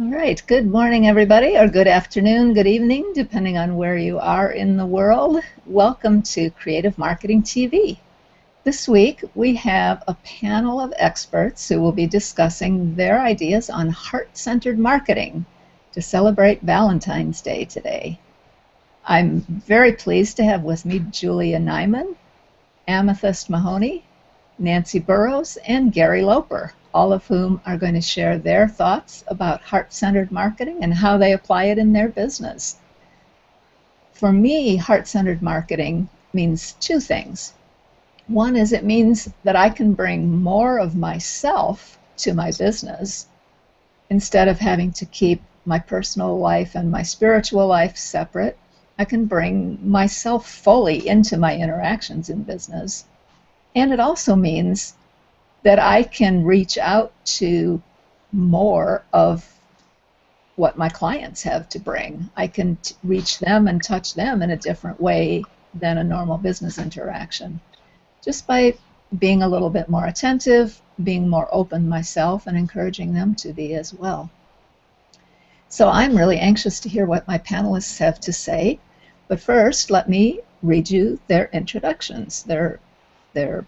All right, good morning, everybody, or good afternoon, good evening, depending on where you are in the world. Welcome to Creative Marketing TV. This week, we have a panel of experts who will be discussing their ideas on heart-centered marketing to celebrate Valentine's Day today. I'm very pleased to have with me JuliaNeiman, AmethystMahoney, NancyBurroughs, and GaryLoper, all of whom are going to share their thoughts about heart-centered marketing and how they apply it in their business. For me, heart-centered marketing means two things. One is it means that I can bring more of myself to my business instead of having to keep my personal life and my spiritual life separate. I can bring myself fully into my interactions in business. And it also means that I can reach out to more of what my clients have to bring. I can reach them and touch them in a different way than a normal business interaction, just by being a little bit more attentive, being more open myself, and encouraging them to be as well. So I'm really anxious to hear what my panelists have to say, but first let me read you their introductions, their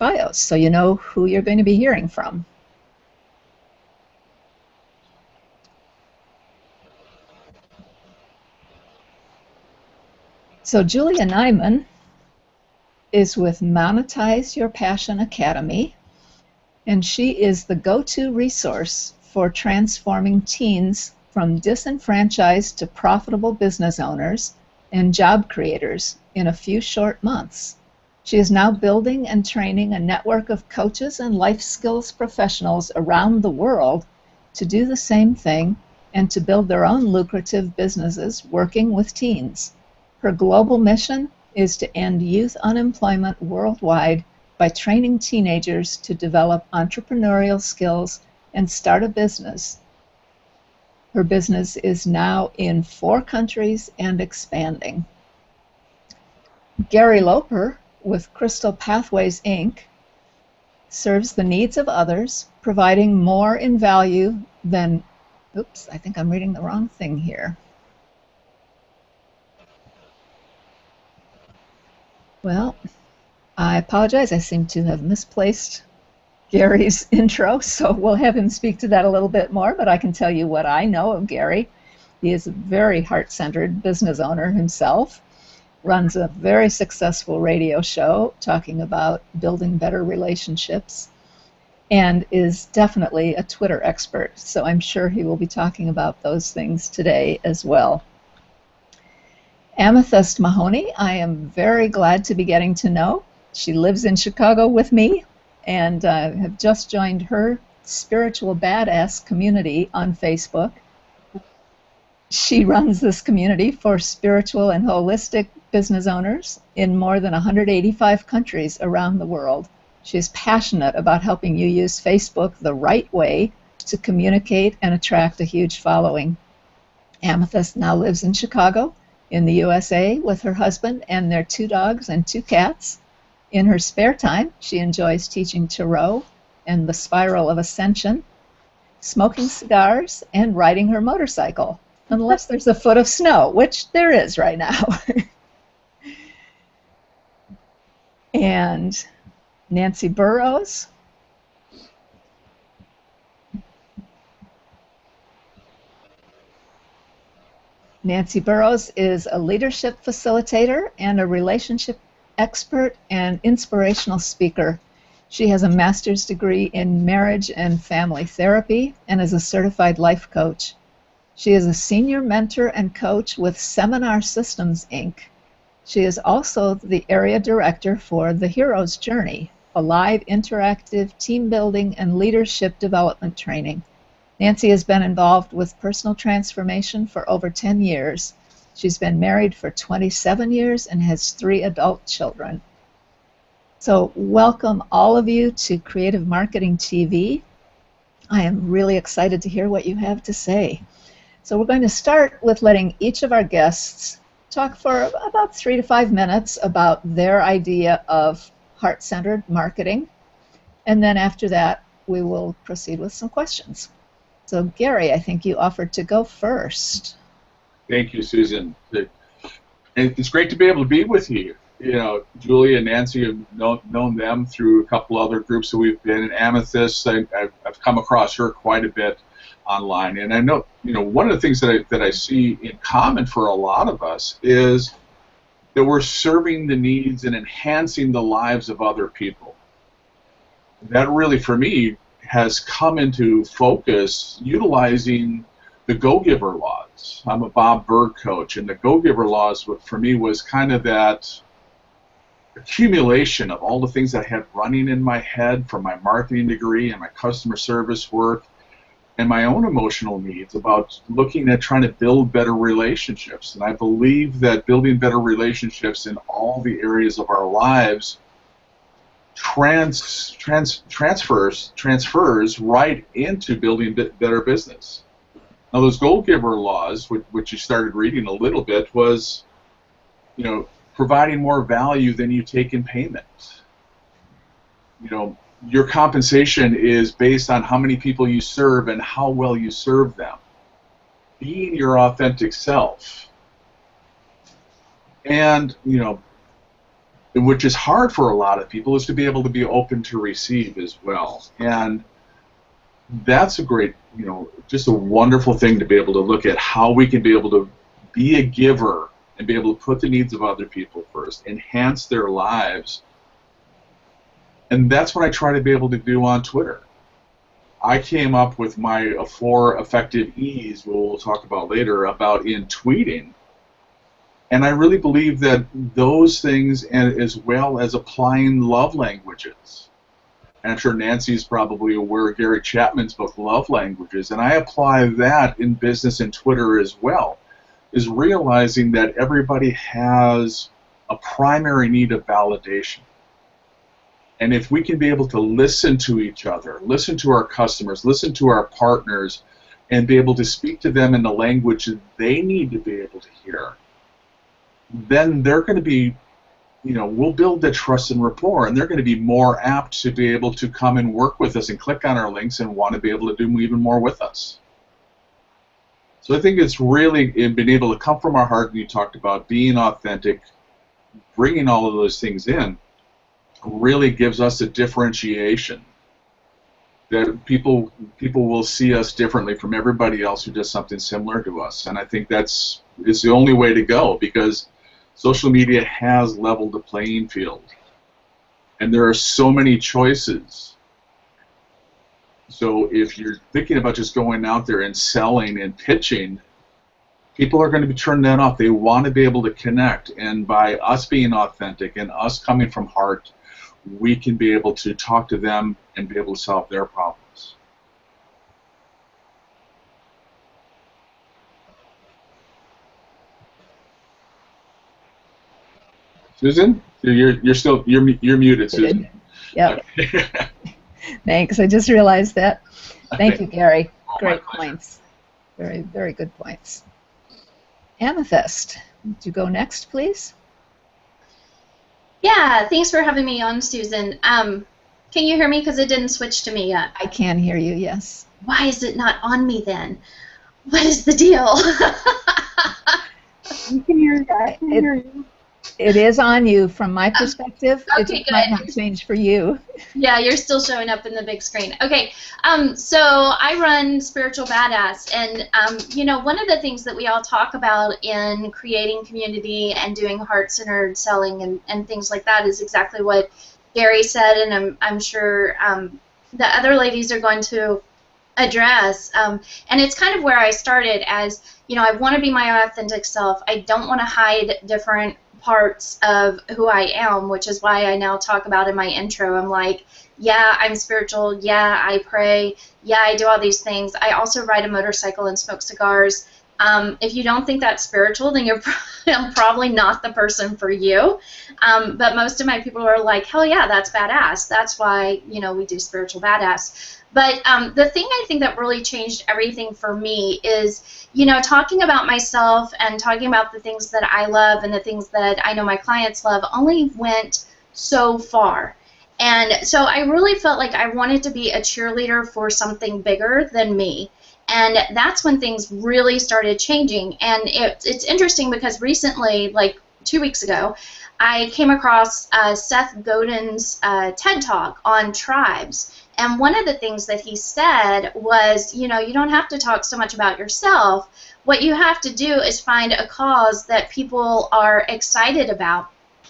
bios, so you know who you're going to be hearing from. So JuliaNeiman is with Monetize Your Passion Academy, and she is the go-to resource for transforming teens from disenfranchised to profitable business owners and job creators in a few short months. She is now building and training a network of coaches and life skills professionals around the world to do the same thing and to build their own lucrative businesses working with teens. Her global mission is to end youth unemployment worldwide by training teenagers to develop entrepreneurial skills and start a business. Her business is now in 4 countries and expanding. GaryLoper with Crystal Pathways, Inc., serves the needs of others, providing more in value than, oops, I think I'm reading the wrong thing here. Well, I apologize. I seem to have misplaced Gary's intro, so we'll have him speak to that a little bit more, but I can tell you what I know of Gary. He is a very heart-centered business owner himself, runs a very successful radio show talking about building better relationships, and is definitely a Twitter expert, so I'm sure he will be talking about those things today as well. AmethystMahoney, I am very glad to be getting to know. She lives in Chicago with me, and have just joined her Spiritual Badass community on Facebook. She runs this community for spiritual and holistic business owners in more than 185 countries around the world. She is passionate about helping you use Facebook the right way to communicate and attract a huge following. Amethyst now lives in Chicago, in the USA, with her husband and their 2 dogs and 2 cats. In her spare time, she enjoys teaching tarot and the spiral of ascension, smoking cigars, and riding her motorcycle, unless there's a foot of snow, which there is right now. And NancyBurroughs. NancyBurroughs is a leadership facilitator and a relationship expert and inspirational speaker. She has a master's degree in marriage and family therapy and is a certified life coach. She is a senior mentor and coach with Seminar Systems, Inc. She is also the area director for The Hero's Journey, a live interactive team building and leadership development training. Nancy has been involved with personal transformation for over 10 years. She's been married for 27 years and has 3 adult children. So welcome all of you to Creative Marketing TV. I am really excited to hear what you have to say. So we're going to start with letting each of our guests talk for about 3 to 5 minutes about their idea of heart-centered marketing. And then after that, we will proceed with some questions. So Gary, I think you offered to go first. Thank you, Susan. And it's great to be able to be with you. You know, Julia and Nancy, have known them through a couple other groups that we've been in. Amethyst, I've come across her quite a bit online, and I know, you know, one of the things that I see in common for a lot of us is that we're serving the needs and enhancing the lives of other people. That really, for me, has come into focus utilizing the Go-Giver laws. I'm a Bob Berg coach, and the Go-Giver laws, for me, was kind of that accumulation of all the things that I had running in my head from my marketing degree and my customer service work and my own emotional needs about looking at trying to build better relationships. And I believe that building better relationships in all the areas of our lives transfers right into building better business. Now, those Go-Giver laws, which you started reading a little bit, was, you know, providing more value than you take in payment. You know, your compensation is based on how many people you serve and how well you serve them. Being your authentic self. And, you know, which is hard for a lot of people, is to be able to be open to receive as well. And that's a great, you know, just a wonderful thing to be able to look at how we can be able to be a giver and be able to put the needs of other people first, enhance their lives. And that's what I try to be able to do on Twitter. I came up with my 4 effective E's, we'll talk about later, about in tweeting. And I really believe that those things, and as well as applying love languages. And I'm sure Nancy's probably aware of Gary Chapman's book, Love Languages, and I apply that in business and Twitter as well, is realizing that everybody has a primary need of validation. And if we can be able to listen to each other, listen to our customers, listen to our partners, and be able to speak to them in the language that they need to be able to hear, then they're going to be, you know, we'll build that trust and rapport, and they're going to be more apt to be able to come and work with us and click on our links and want to be able to do even more with us. So I think it's really been able to come from our heart, and you talked about being authentic, bringing all of those things in, really gives us a differentiation that people will see us differently from everybody else who does something similar to us. And I think it's the only way to go, because social media has leveled the playing field, and there are so many choices. So if you're thinking about just going out there and selling and pitching, people are going to be turning that off. They want to be able to connect, and by us being authentic and us coming from heart, we can be able to talk to them and be able to solve their problems. Susan, you're muted, Susan. Yep. Thanks. I just realized that. Thank you, Gary. Great points. Very, very good points. Amethyst, would you go next, please? Yeah, thanks for having me on, Susan. Can you hear me? Because it didn't switch to me yet. I can hear you, yes. Why is it not on me then? What is the deal? You can hear you. It is on you from my perspective. Okay, it might not change for you. Yeah, you're still showing up in the big screen. Okay, so I run Spiritual Badass, and you know, one of the things that we all talk about in creating community and doing heart-centered selling and things like that is exactly what Gary said, and I'm sure the other ladies are going to address. And it's kind of where I started as, you know, I want to be my authentic self. I don't want to hide different parts of who I am, which is why I now talk about in my intro. I'm like, yeah, I'm spiritual. Yeah, I pray. Yeah, I do all these things. I also ride a motorcycle and smoke cigars. If you don't think that's spiritual, then you're probably not the person for you. But most of my people are like, hell yeah, that's badass. That's why, you know, we do Spiritual Badass. But the thing I think that really changed everything for me is, you know, talking about myself and talking about the things that I love and the things that I know my clients love only went so far. And so I really felt like I wanted to be a cheerleader for something bigger than me. And that's when things really started changing. And it's interesting because recently, like 2 weeks ago, I came across Seth Godin's TED Talk on tribes. And one of the things that he said was, you know, you don't have to talk so much about yourself. What you have to do is find a cause that people are excited about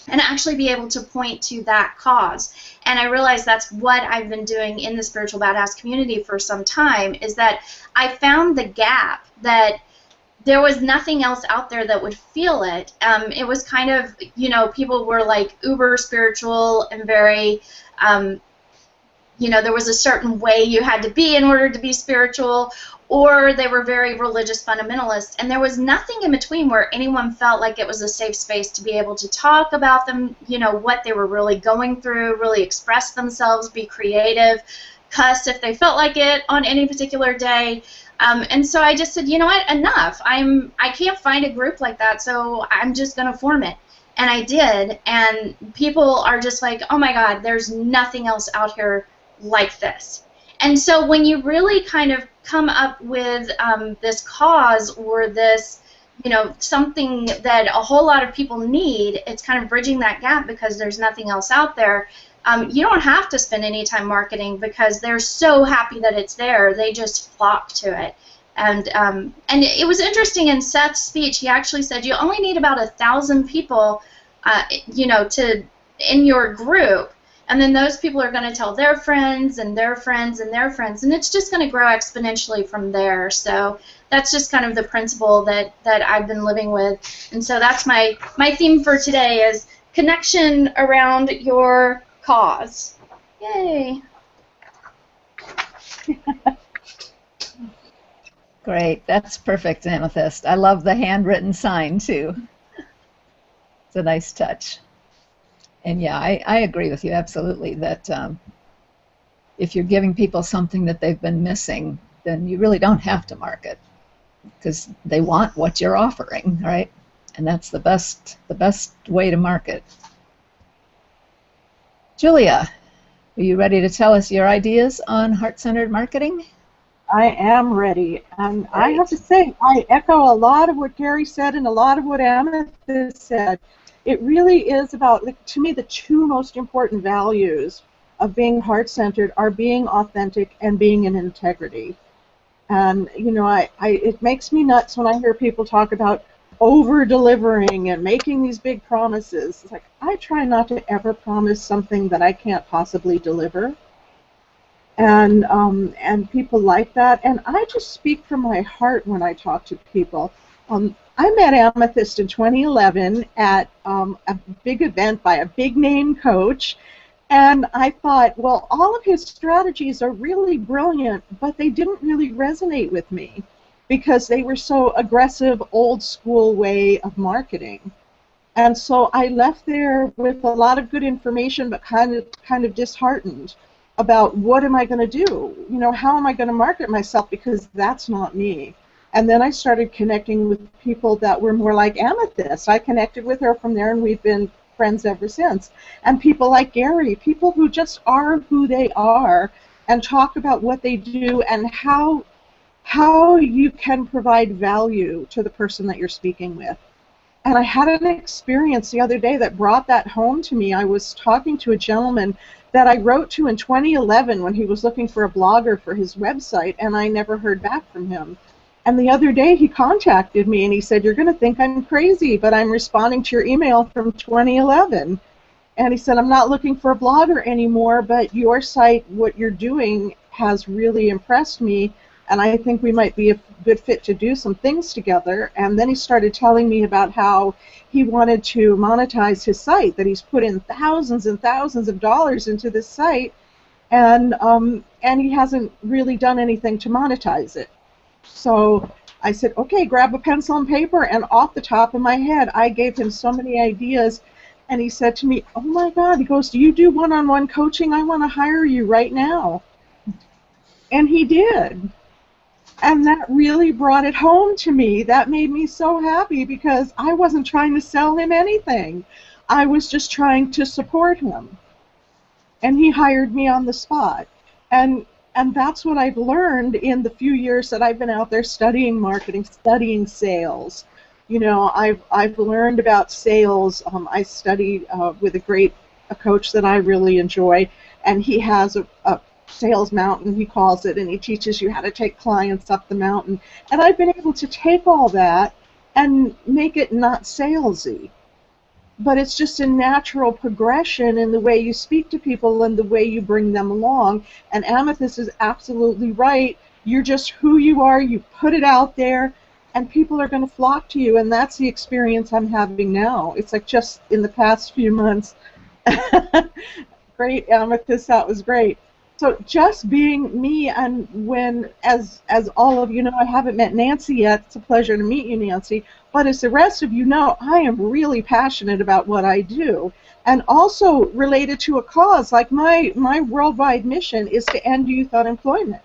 and actually be able to point to that cause. And I realized that's what I've been doing in the Spiritual Badass community for some time, is that I found the gap that there was nothing else out there that would feel it. It was kind of, you know, people were like uber spiritual and very, you know, there was a certain way you had to be in order to be spiritual, or they were very religious fundamentalists, and there was nothing in between where anyone felt like it was a safe space to be able to talk about them, you know, what they were really going through, really express themselves, be creative, cuss if they felt like it on any particular day. And so I just said, you know what, enough. I can't find a group like that, so I'm just going to form it. And I did, and people are just like, oh my God, there's nothing else out here like this. And so when you really kind of come up with this cause or this, you know, something that a whole lot of people need, it's kind of bridging that gap because there's nothing else out there. You don't have to spend any time marketing because they're so happy that it's there. They just flock to it. And it was interesting in Seth's speech. He actually said you only need about 1,000 people, you know, in your group. And then those people are going to tell their friends and their friends and their friends, and it's just going to grow exponentially from there. So that's just kind of the principle that I've been living with. And so that's my theme for today is connection around your cause. Yay. Great. That's perfect, Amethyst. I love the handwritten sign, too. It's a nice touch. And yeah, I agree with you absolutely that if you're giving people something that they've been missing, then you really don't have to market because they want what you're offering, right? And that's the best way to market. Julia, are you ready to tell us your ideas on heart-centered marketing? I am ready, and I have to say I echo a lot of what Gary said and a lot of what Amethyst said. It really is about, to me, the two most important values of being heart-centered are being authentic and being in integrity. And, you know, it makes me nuts when I hear people talk about over-delivering and making these big promises. It's like, I try not to ever promise something that I can't possibly deliver. And people like that. And I just speak from my heart when I talk to people. I met Amethyst in 2011 at a big event by a big-name coach, and I thought, well, all of his strategies are really brilliant, but they didn't really resonate with me because they were so aggressive, old-school way of marketing. And so I left there with a lot of good information, but kind of disheartened about what am I going to do? You know, how am I going to market myself? Because that's not me. And then I started connecting with people that were more like Amethyst. I connected with her from there, and we've been friends ever since. And people like Gary, people who just are who they are and talk about what they do and how you can provide value to the person that you're speaking with. And I had an experience the other day that brought that home to me. I was talking to a gentleman that I wrote to in 2011 when he was looking for a blogger for his website, and I never heard back from him. And the other day he contacted me and he said, you're going to think I'm crazy, but I'm responding to your email from 2011. And he said, I'm not looking for a blogger anymore, but your site, what you're doing, has really impressed me, and I think we might be a good fit to do some things together. And then he started telling me about how he wanted to monetize his site, that he's put in thousands and thousands of dollars into this site, and he hasn't really done anything to monetize it. So I said, okay, grab a pencil and paper, and off the top of my head, I gave him so many ideas, and he said to me, oh my God, he goes, do you do one-on-one coaching? I want to hire you right now. And he did. And that really brought it home to me. That made me so happy because I wasn't trying to sell him anything. I was just trying to support him. And he hired me on the spot. And And that's what I've learned in the few years that I've been out there studying marketing, studying sales. You know, I've learned about sales. I studied with a coach that I really enjoy, and he has a sales mountain, he calls it, and he teaches you how to take clients up the mountain. And I've been able to take all that and make it not salesy, but it's just a natural progression in the way you speak to people and the way you bring them along. And Amethyst is absolutely right. You're just who you are. You put it out there, and people are going to flock to you. And that's the experience I'm having now. It's like just in the past few months. Great, Amethyst. That was great. So just being me, and when, as all of you know, I haven't met Nancy yet. It's a pleasure to meet you, Nancy. But as the rest of you know, I am really passionate about what I do, and also related to a cause. Like my worldwide mission is to end youth unemployment,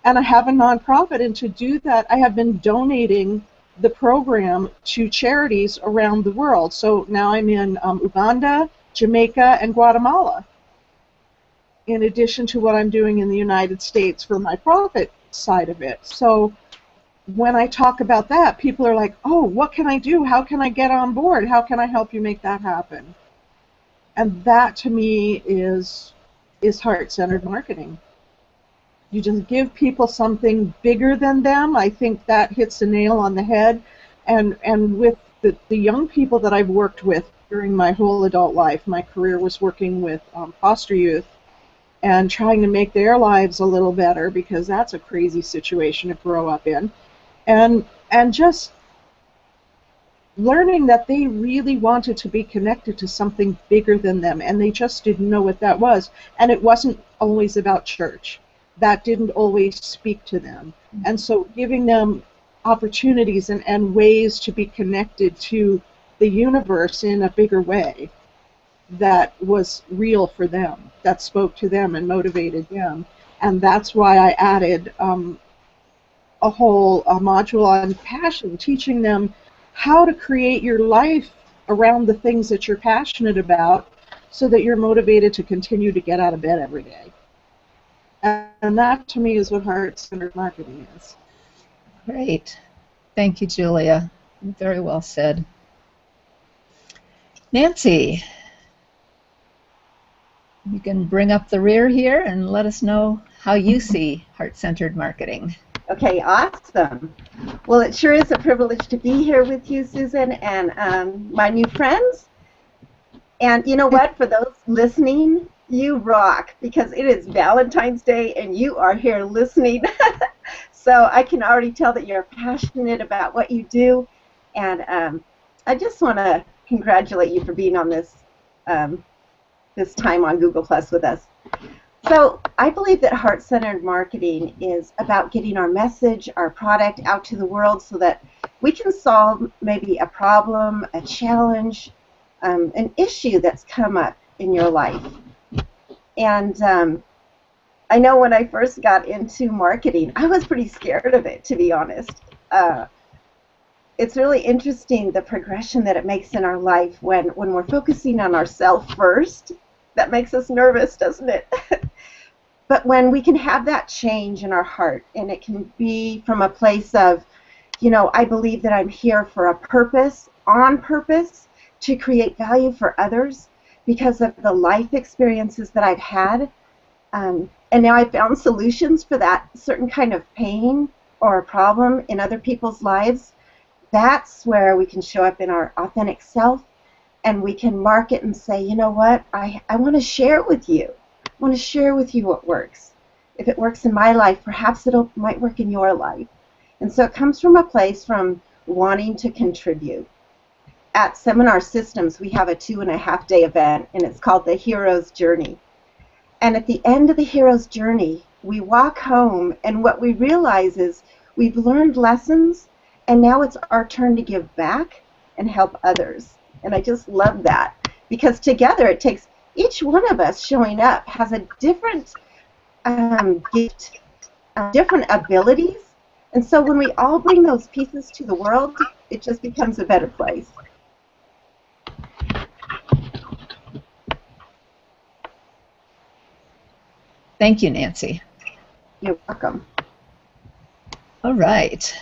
and I have a nonprofit. And to do that, I have been donating the program to charities around the world. So now I'm in Uganda, Jamaica, and Guatemala, in addition to what I'm doing in the United States for my profit side of it. So when I talk about that, people are like, oh, what can I do? How can I get on board? How can I help you make that happen? And that, to me, is heart-centered marketing. You just give people something bigger than them. I think that hits the nail on the head. And with the young people that I've worked with during my whole adult life, my career was working with foster youth, and trying to make their lives a little better, because that's a crazy situation to grow up in, and just learning that they really wanted to be connected to something bigger than them, and they just didn't know what that was. And it wasn't always about church. That didn't always speak to them. And so giving them opportunities and ways to be connected to the universe in a bigger way that was real for them, that spoke to them and motivated them. And that's why I added a whole module on passion, teaching them how to create your life around the things that you're passionate about, so that you're motivated to continue to get out of bed every day. And that, to me, is what heart-centered marketing is. Great. Thank you, Julia. Very well said. Nancy, you can bring up the rear here and let us know how you see heart-centered marketing. Okay, awesome. Well, it sure is a privilege to be here with you, Susan, and my new friends. And you know what? For those listening, you rock, because it is Valentine's Day and you are here listening. So I can already tell that you're passionate about what you do. And I just want to congratulate you for being on this this time on Google Plus with us. So I believe that heart-centered marketing is about getting our message, our product out to the world, so that we can solve maybe a problem, a challenge, an issue that's come up in your life. And I know when I first got into marketing, I was pretty scared of it, to be honest. It's really interesting, the progression that it makes in our life when we're focusing on ourselves first. That makes us nervous, doesn't it? But when we can have that change in our heart, and it can be from a place of, you know, I believe that I'm here for a purpose, on purpose, to create value for others because of the life experiences that I've had. And now I've found solutions for that certain kind of pain or a problem in other people's lives. That's where we can show up in our authentic self, and we can market and say, you know what, I want to share with you. I want to share with you what works. If it works in my life, perhaps it might work in your life. And so it comes from a place from wanting to contribute. At Seminar Systems, we have a 2.5-day event, and it's called the Hero's Journey. And at the end of the Hero's Journey, we walk home, and what we realize is we've learned lessons, and now it's our turn to give back and help others. And I just love that, because together it takes each one of us showing up has a different gift, different abilities. And so when we all bring those pieces to the world, it just becomes a better place. Thank you, Nancy. You're welcome. All right.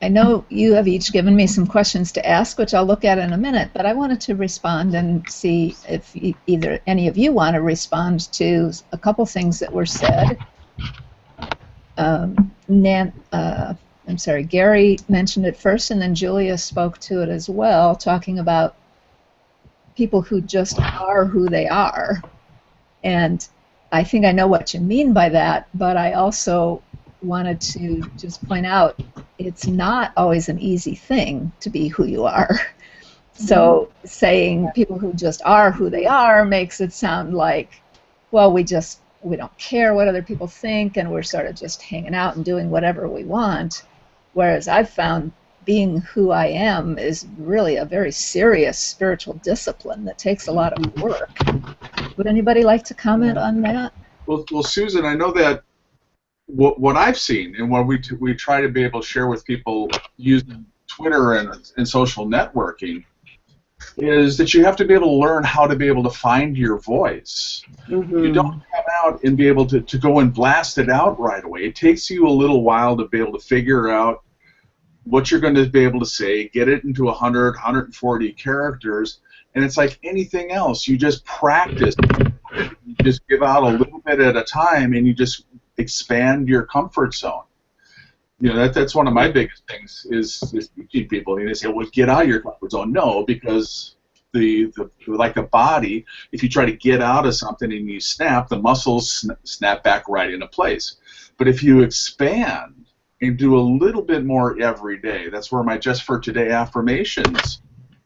I know you have each given me some questions to ask, which I'll look at in a minute, but I wanted to respond and see if either any of you want to respond to a couple things that were said. I'm sorry, Gary mentioned it first, and then Julia spoke to it as well, talking about people who just are who they are. And I think I know what you mean by that, but I also wanted to just point out it's not always an easy thing to be who you are. So saying people who just are who they are makes it sound like, well, we don't care what other people think, and we're sort of just hanging out and doing whatever we want. Whereas I've found being who I am is really a very serious spiritual discipline that takes a lot of work. Would anybody like to comment on that? Well, Susan, I know that what I've seen and what we try to be able to share with people using Twitter and social networking is that you have to be able to learn how to be able to find your voice. You don't come out and be able to go and blast it out right away. It takes you a little while to be able to figure out what you're going to be able to say, get it into 100, 140 characters, and it's like anything else. You just practice. You just give out a little bit at a time, and you just expand your comfort zone. You know, that's one of my biggest things is teaching people. And they say, well, get out of your comfort zone. No, because like the body, if you try to get out of something and you snap, the muscles snap back right into place. But if you expand and do a little bit more every day, that's where my Just for Today affirmations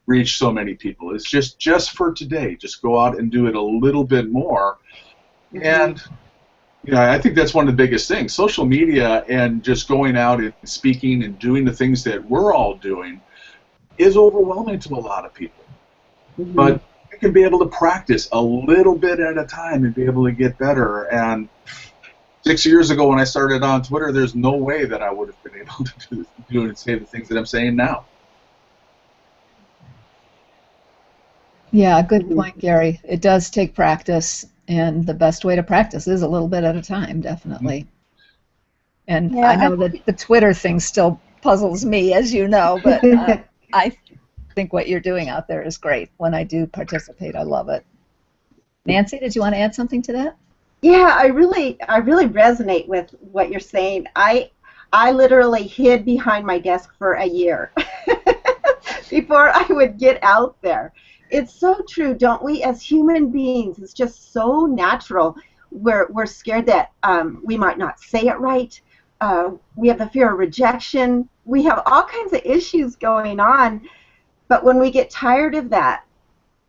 reach so many people. It's just for today. Just go out and do it a little bit more. And I think that's one of the biggest things. Social media and just going out and speaking and doing the things that we're all doing is overwhelming to a lot of people. But you can be able to practice a little bit at a time and be able to get better. And 6 years ago when I started on Twitter, there's no way that I would have been able to do and say the things that I'm saying now. Yeah, good point, Gary. It does take practice, and the best way to practice is a little bit at a time, definitely. And I know that the Twitter thing still puzzles me, as you know, but I think what you're doing out there is great. When I do participate, I love it. Nancy, did you want to add something to that? Yeah, I really resonate with what you're saying. I literally hid behind my desk for a year before I would get out there. It's so true, don't we? As human beings, it's just so natural. We're scared that we might not say it right. We have the fear of rejection. We have all kinds of issues going on. But when we get tired of that,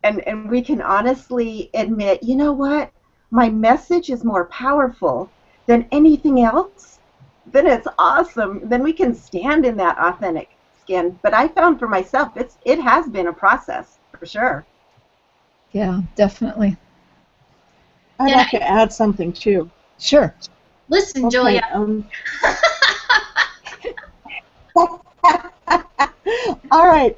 and we can honestly admit, you know what? My message is more powerful than anything else, then it's awesome. Then we can stand in that authentic skin. But I found for myself, it has been a process. For sure. Yeah, definitely. I'd like to add something too. Sure. Listen, Okay, Julia. All right.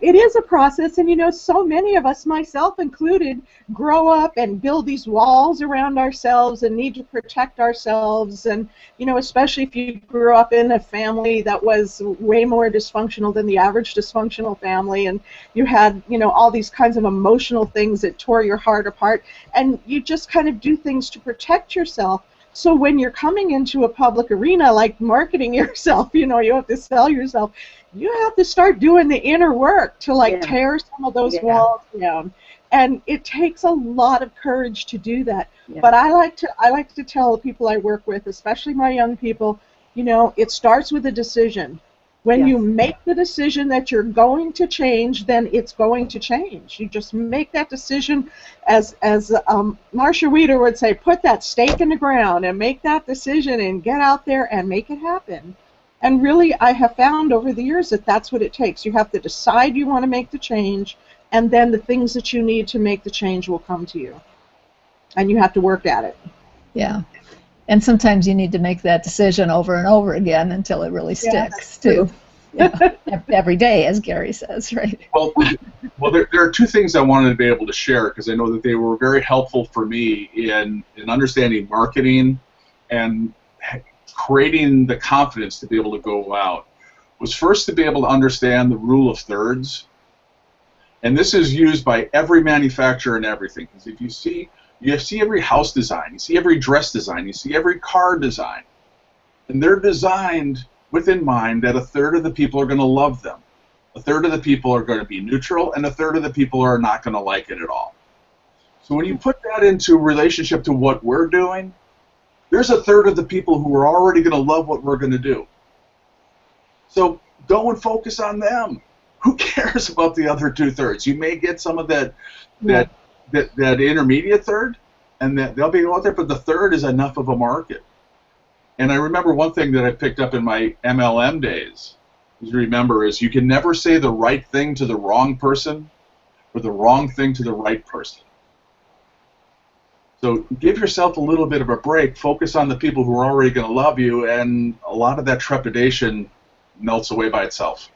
It is a process, and so many of us, myself included, grow up and build these walls around ourselves and need to protect ourselves. And, especially if you grew up in a family that was way more dysfunctional than the average dysfunctional family, and you had, all these kinds of emotional things that tore your heart apart, and you just kind of do things to protect yourself. So when you're coming into a public arena, like marketing yourself, you have to sell yourself, you have to start doing the inner work to tear some of those walls down. And it takes a lot of courage to do that. Yeah. But I like to tell the people I work with, especially my young people, it starts with a decision. When you make the decision that you're going to change, then it's going to change. You just make that decision, as Marcia Wieder would say, put that stake in the ground and make that decision and get out there and make it happen. And really, I have found over the years that that's what it takes. You have to decide you want to make the change, and then the things that you need to make the change will come to you. And you have to work at it. Yeah. And sometimes you need to make that decision over and over again until it really sticks, too. Every day, as Gary says, right? Well, there are two things I wanted to be able to share, because I know that they were very helpful for me in understanding marketing and creating the confidence to be able to go out was first to be able to understand the rule of thirds. And this is used by every manufacturer and everything. Because if you see every house design, you see every dress design, you see every car design, and they're designed with in mind that a third of the people are going to love them, a third of the people are going to be neutral, and a third of the people are not going to like it at all. So when you put that into relationship to what we're doing, there's a third of the people who are already going to love what we're going to do. So go and focus on them. Who cares about the other 2/3? You may get some of that intermediate third, and that they'll be out there, but the third is enough of a market. And I remember one thing that I picked up in my MLM days, is you can never say the right thing to the wrong person or the wrong thing to the right person. So give yourself a little bit of a break, focus on the people who are already going to love you, and a lot of that trepidation melts away by itself.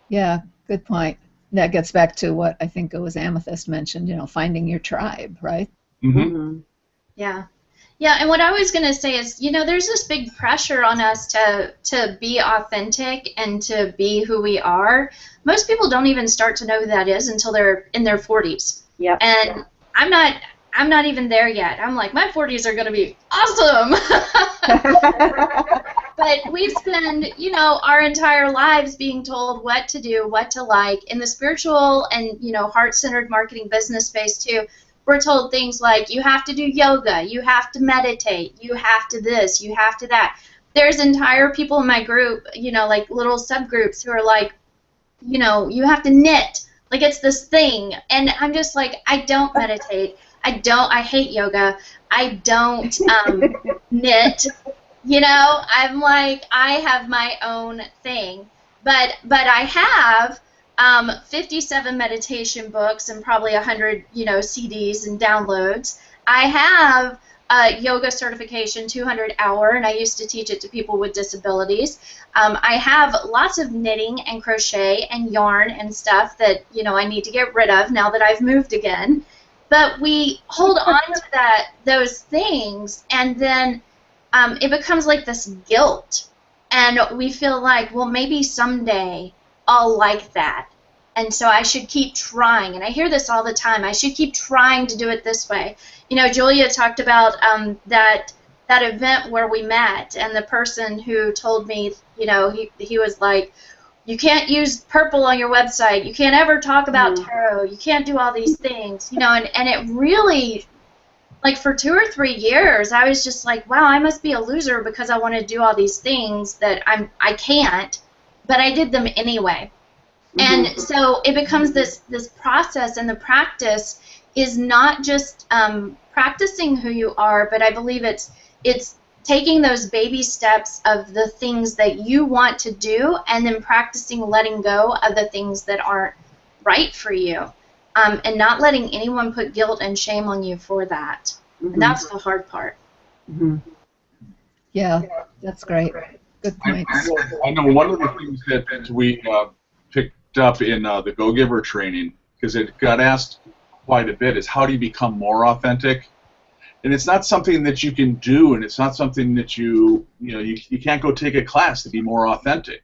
Yeah, good point. That gets back to what I think it was Amethyst mentioned, finding your tribe, right? Mm-hmm. Yeah. Yeah, and what I was going to say is, there's this big pressure on us to be authentic and to be who we are. Most people don't even start to know who that is until they're in their 40s. Yep. And I'm not even there yet. I'm like, my 40s are going to be awesome. But we spend, our entire lives being told what to do, what to like. In the spiritual and, heart-centered marketing business space too, we're told things like, you have to do yoga, you have to meditate, you have to this, you have to that. There's entire people in my group, like little subgroups who are like, you have to knit. Like, it's this thing. And I'm just like, I don't meditate. I hate yoga. I don't knit. I'm like, I have my own thing. But I have 57 meditation books and probably 100, CDs and downloads. I have a yoga certification, 200-hour, and I used to teach it to people with disabilities. I have lots of knitting and crochet and yarn and stuff that, I need to get rid of now that I've moved again. But we hold on to those things, and then it becomes like this guilt. And we feel like, well, maybe someday I'll like that. And so I should keep trying. And I hear this all the time. I should keep trying to do it this way. Julia talked about that event where we met, and the person who told me, he was like, you can't use purple on your website. You can't ever talk about tarot. You can't do all these things. And it really, like, for 2 or 3 years, I was just like, wow, I must be a loser because I want to do all these things that I can't, but I did them anyway. And so it becomes this process, and the practice is not just practicing who you are, but I believe it's taking those baby steps of the things that you want to do, and then practicing letting go of the things that aren't right for you, and not letting anyone put guilt and shame on you for that. And that's the hard part. Yeah, that's great. Good points. I know one of the things that we picked up in the Go Giver training, because it got asked quite a bit, is how do you become more authentic? And it's not something that you can do, and it's not something that you can't go take a class to be more authentic.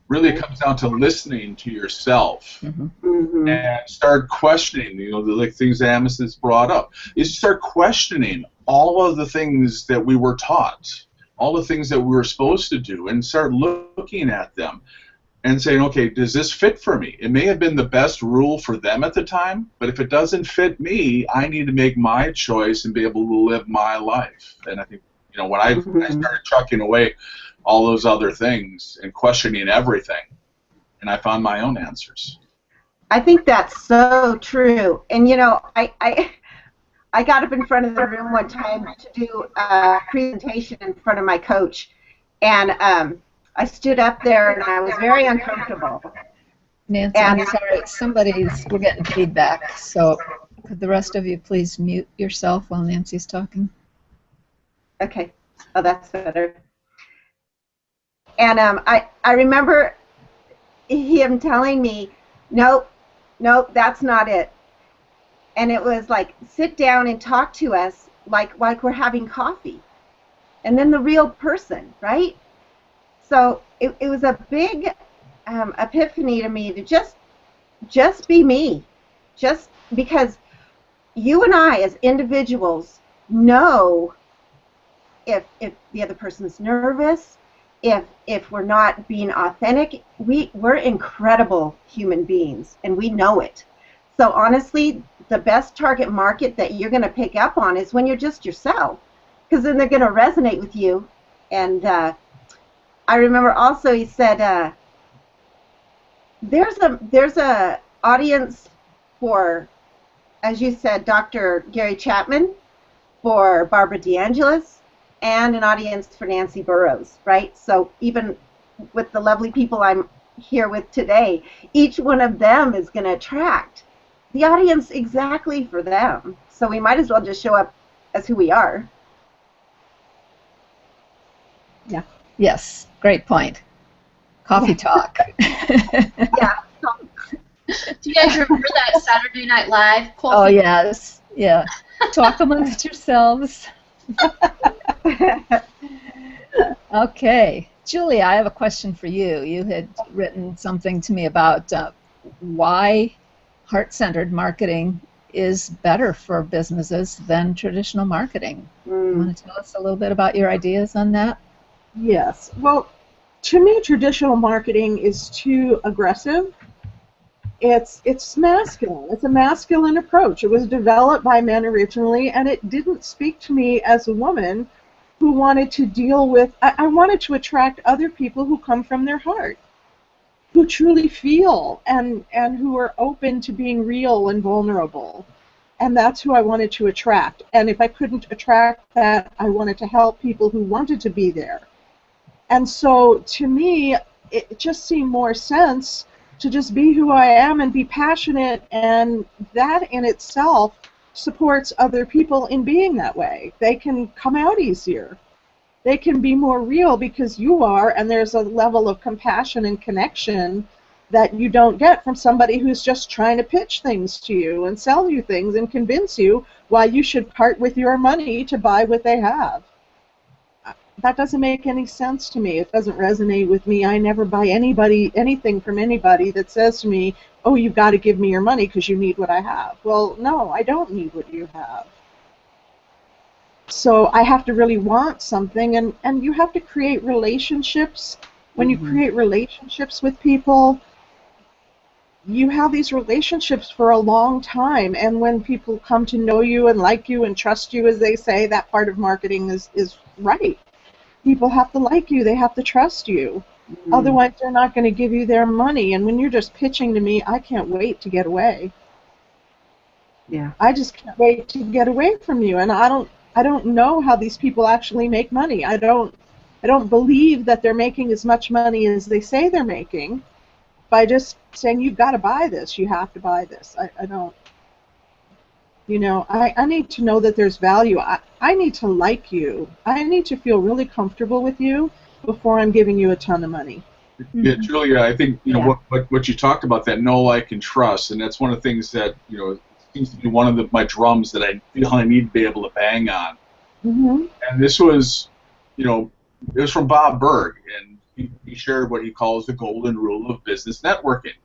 Really, it comes down to listening to yourself and start questioning, the things that Amethyst brought up. Is start questioning all of the things that we were taught, all the things that we were supposed to do, and start looking at them and saying, okay, does this fit for me? It may have been the best rule for them at the time, but if it doesn't fit me, I need to make my choice and be able to live my life. And I think, when I started chucking away all those other things and questioning everything, and I found my own answers. I think that's so true. And, I got up in front of the room one time to do a presentation in front of my coach, and I stood up there, and I was very uncomfortable. Nancy, I'm sorry, we're getting feedback, so could the rest of you please mute yourself while Nancy's talking? Okay. Oh, that's better. And I remember him telling me, nope, that's not it. And it was like, sit down and talk to us like we're having coffee. and then the real person, right? So it was a big epiphany to me to just be me, just because you and I as individuals know if the other person's nervous, if we're not being authentic. We're incredible human beings, and we know it. So honestly, the best target market that you're going to pick up on is when you're just yourself, because then they're going to resonate with you. And I remember also he said there's a audience for, as you said, Dr. Gary Chapman, for Barbara DeAngelis, and an audience for NancyBurroughs, right? So even with the lovely people I'm here with today, each one of them is going to attract the audience exactly for them. So we might as well just show up as who we are. Yeah. Yes. Great point. Coffee talk. Yeah. Do you guys remember that Saturday Night Live? Oh, yes. Yeah. Talk amongst yourselves. Okay. Julia, I have a question for you. You had written something to me about why heart-centered marketing is better for businesses than traditional marketing. You want to tell us a little bit about your ideas on that? Yes. Well, to me, traditional marketing is too aggressive. It's masculine. It's a masculine approach. It was developed by men originally, and it didn't speak to me as a woman who wanted to deal with, I wanted to attract other people who come from their heart, who truly feel and who are open to being real and vulnerable. And that's who I wanted to attract. And if I couldn't attract that, I wanted to help people who wanted to be there. And so to me, it just seemed more sense to just be who I am and be passionate, and that in itself supports other people in being that way. They can come out easier. They can be more real because you are, and there's a level of compassion and connection that you don't get from somebody who's just trying to pitch things to you and sell you things and convince you why you should part with your money to buy what they have. That doesn't make any sense to me. It doesn't resonate with me. I never buy anything from anybody that says to me, oh, you've got to give me your money because you need what I have. Well, no, I don't need what you have. So I have to really want something, and you have to create relationships. When you create relationships with people, you have these relationships for a long time, and when people come to know you and like you and trust you, as they say, that part of marketing is right. People have to like you. They have to trust you. Otherwise, they're not going to give you their money. And when you're just pitching to me, I can't wait to get away. Yeah. I just can't wait to get away from you. And I don't know how these people actually make money. I don't believe that they're making as much money as they say they're making by just saying, you've got to buy this. You have to buy this. I don't. You know, I need to know that there's value. I need to like you. I need to feel really comfortable with you before I'm giving you a ton of money. Yeah, Julia, I think what you talked about, that know, like, and trust, and that's one of the things that seems to be one of my drums that I feel I need to be able to bang on. And this was, it was from Bob Berg, and he shared what he calls the golden rule of business networking.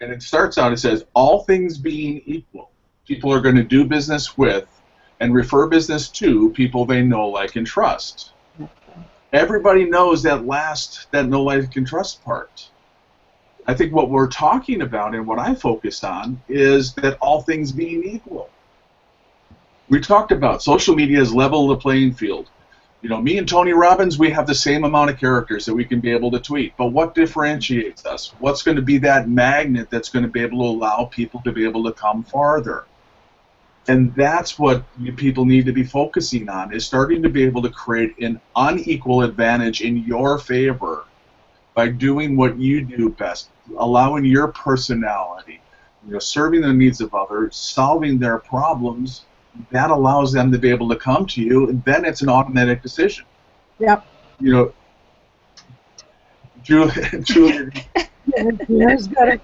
And it starts out, it says, all things being equal, people are going to do business with and refer business to people they know, like, and trust. Everybody knows that know, like, and trust part. I think what we're talking about and what I focus on is that all things being equal. We talked about social media has leveled the playing field. Me and Tony Robbins, we have the same amount of characters that we can be able to tweet. But what differentiates us? What's going to be that magnet that's going to be able to allow people to be able to come farther? And that's what people need to be focusing on, is starting to be able to create an unequal advantage in your favor by doing what you do best, allowing your personality, serving the needs of others, solving their problems. That allows them to be able to come to you, and then it's an automatic decision. Yep. Julia. Here's better.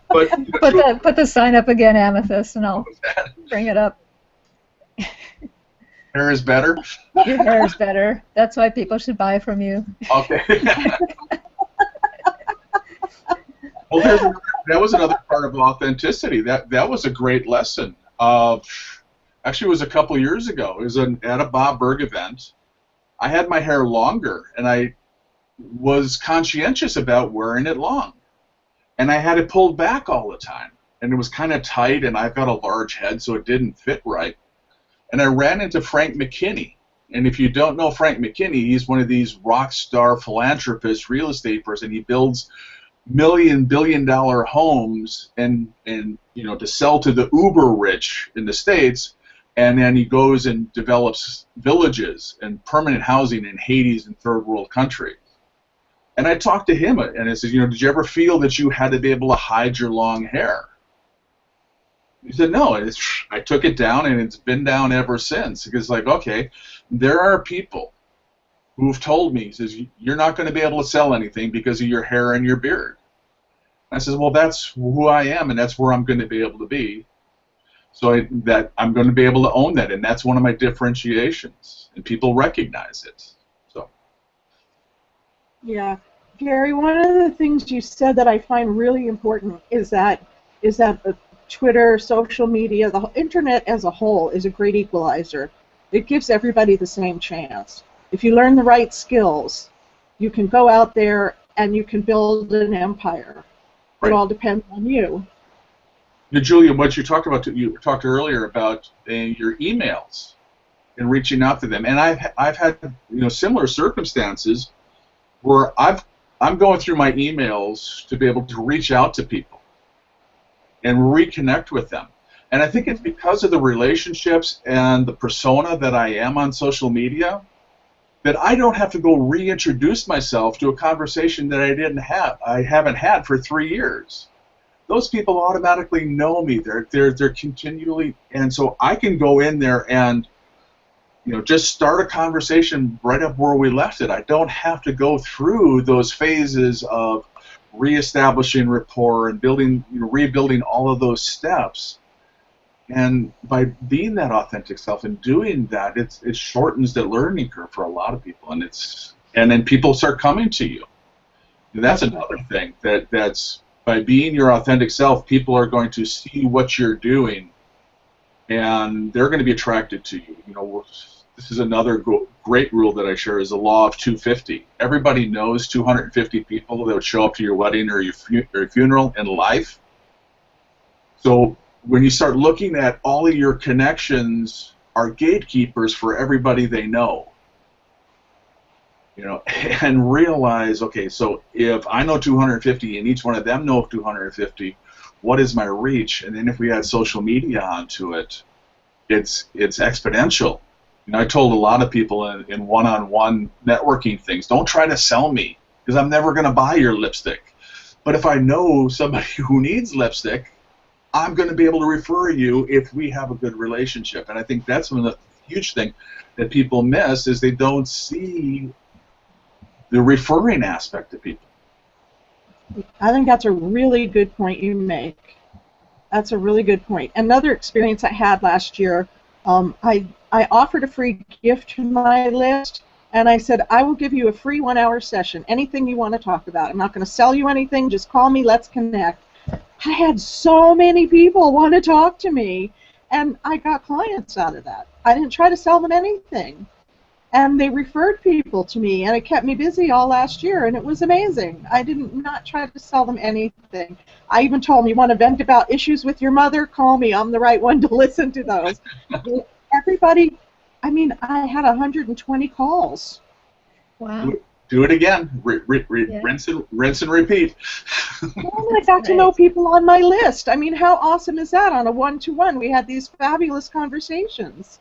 But put the sign up again, Amethyst, and I'll bring it up. Hair is better? Your hair is better. That's why people should buy from you. Okay. Well, that was another part of authenticity. That was a great lesson. Actually, it was a couple years ago. It was at a Bob Berg event. I had my hair longer, and I was conscientious about wearing it long. And I had it pulled back all the time. And it was kind of tight, and I've got a large head, so it didn't fit right. And I ran into Frank McKinney. And if you don't know Frank McKinney, he's one of these rock star philanthropist real estate person. He builds billion-dollar homes and to sell to the uber rich in the States, and then he goes and develops villages and permanent housing in Haiti and third world countries. And I talked to him, and I said, did you ever feel that you had to be able to hide your long hair? He said, no. I took it down, and it's been down ever since. Because, okay, there are people who've told me, he says, you're not going to be able to sell anything because of your hair and your beard. I says, well, that's who I am, and that's where I'm going to be able to be. So I'm going to be able to own that, and that's one of my differentiations, and people recognize it. So. Yeah, Gary, one of the things you said that I find really important is that Twitter, social media, the internet as a whole is a great equalizer. It gives everybody the same chance. If you learn the right skills, you can go out there and you can build an empire. Right. It all depends on you. Now, Julia, what you talked earlier about your emails and reaching out to them, and I've had similar circumstances where I'm going through my emails to be able to reach out to people and reconnect with them. And I think it's because of the relationships and the persona that I am on social media that I don't have to go reintroduce myself to a conversation that I haven't had for 3 years. Those people automatically know me. They're continually, and so I can go in there and just start a conversation right up where we left it. I don't have to go through those phases of reestablishing rapport and rebuilding all of those steps. And by being that authentic self and doing that, it shortens the learning curve for a lot of people, and then people start coming to you. And that's another thing that's by being your authentic self, people are going to see what you're doing, and they're going to be attracted to you. This is another great rule that I share is the law of 250. Everybody knows 250 people that would show up to your wedding or your funeral in life. So when you start looking at all of your connections are gatekeepers for everybody they know, and realize, okay, so if I know 250 and each one of them know 250, what is my reach? And then if we add social media onto it, it's exponential. I told a lot of people in one-on-one networking things, don't try to sell me because I'm never going to buy your lipstick. But if I know somebody who needs lipstick, I'm going to be able to refer you if we have a good relationship. And I think that's one of the huge thing that people miss is they don't see the referring aspect of people. I think that's a really good point you make. That's a really good point. Another experience I had last year, I offered a free gift to my list, and I said, I will give you a free 1-hour session, anything you want to talk about. I'm not going to sell you anything, just call me, let's connect. I had so many people want to talk to me, and I got clients out of that. I didn't try to sell them anything. And they referred people to me, and it kept me busy all last year, and it was amazing. I did not try to sell them anything. I even told them, you want to vent about issues with your mother? Call me. I'm the right one to listen to those. Everybody, I had 120 calls. Wow. Do it again. Rinse and repeat. And I got to know people on my list. How awesome is that on a one-to-one? We had these fabulous conversations.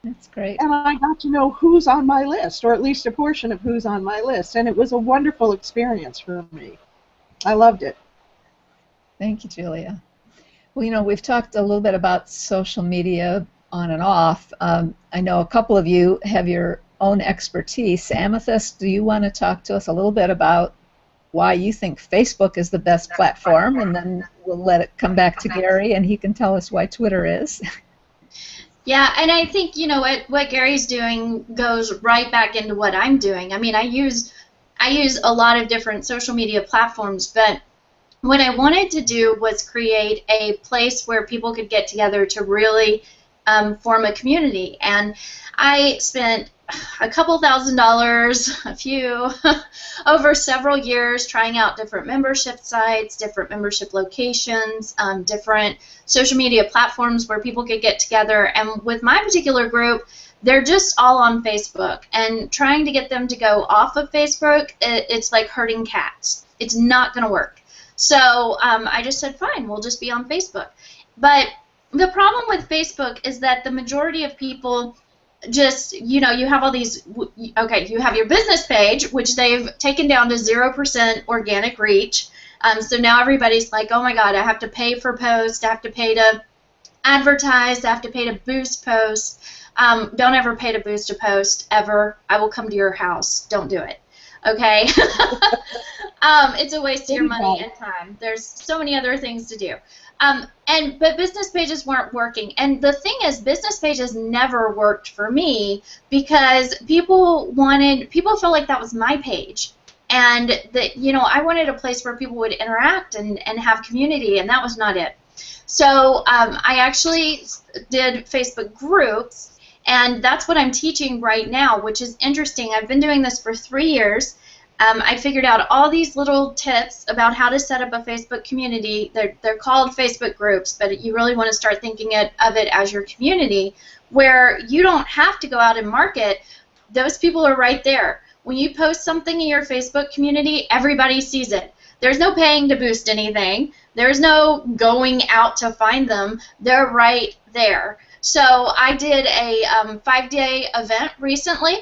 That's great. And I got to know who's on my list, or at least a portion of who's on my list. And it was a wonderful experience for me. I loved it. Thank you, Julia. Well, we've talked a little bit about social media on and off. I know a couple of you have your own expertise. Amethyst, do you want to talk to us a little bit about why you think Facebook is the best platform, and then we'll let it come back to Gary, and he can tell us why Twitter is. Yeah, and I think, you know, what Gary's doing goes right back into what I'm doing. I mean, I use a lot of different social media platforms, but what I wanted to do was create a place where people could get together to really form a community. And I spent a couple $1,000s, a few, over several years trying out different membership sites, different membership locations, different social media platforms where people could get together. And with my particular group, they're just all on Facebook. And trying to get them to go off of Facebook, it's like herding cats. It's not going to work. So I just said, fine, we'll just be on Facebook. But the problem with Facebook is that the majority of people just, you know, you have all these, okay, you have your business page, which they've taken down to 0% organic reach. So now everybody's like, oh my God, I have to pay for posts, I have to pay to advertise, I have to pay to boost posts. Don't ever pay to boost a post, ever. I will come to your house. Don't do it. Okay? It's a waste of your money and time. There's so many other things to do. But business pages weren't working. And the thing is, business pages never worked for me because people felt like that was my page. And that, you know, I wanted a place where people would interact and have community, and that was not it. So I actually did Facebook groups, and that's what I'm teaching right now, which is interesting. I've been doing this for 3 years. I figured out all these little tips about how to set up a Facebook community. They're called Facebook groups, but you really want to start thinking of it as your community, where you don't have to go out and market. Those people are right there. When you post something in your Facebook community, everybody sees it. There's no paying to boost anything. There's no going out to find them. They're right there. So I did a 5-day event recently.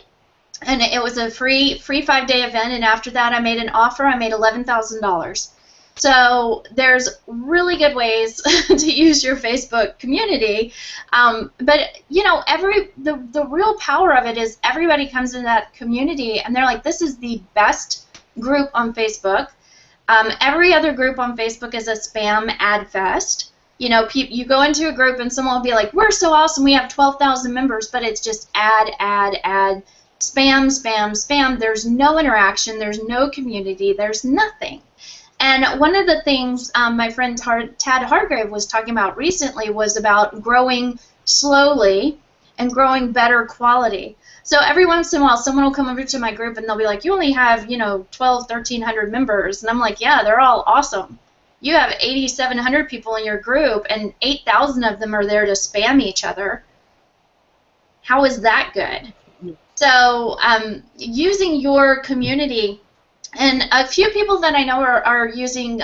And it was a free 5-day event, and after that I made an offer. I made $11,000. So there's really good ways to use your Facebook community. But you know, the real power of it is everybody comes into that community and they're like, this is the best group on Facebook. Every other group on Facebook is a spam ad fest. You know, you go into a group and someone will be like, we're so awesome, we have 12,000 members, but it's just ad, spam, spam, spam. There's no interaction, there's no community, there's nothing. And one of the things my friend Tad Hargrave was talking about recently was about growing slowly and growing better quality. So every once in a while, someone will come over to my group and they'll be like, you only have, you know, 1,300 members. And I'm like, yeah, they're all awesome. You have 8,700 people in your group, and 8,000 of them are there to spam each other. How is that good? So using your community, and a few people that I know are using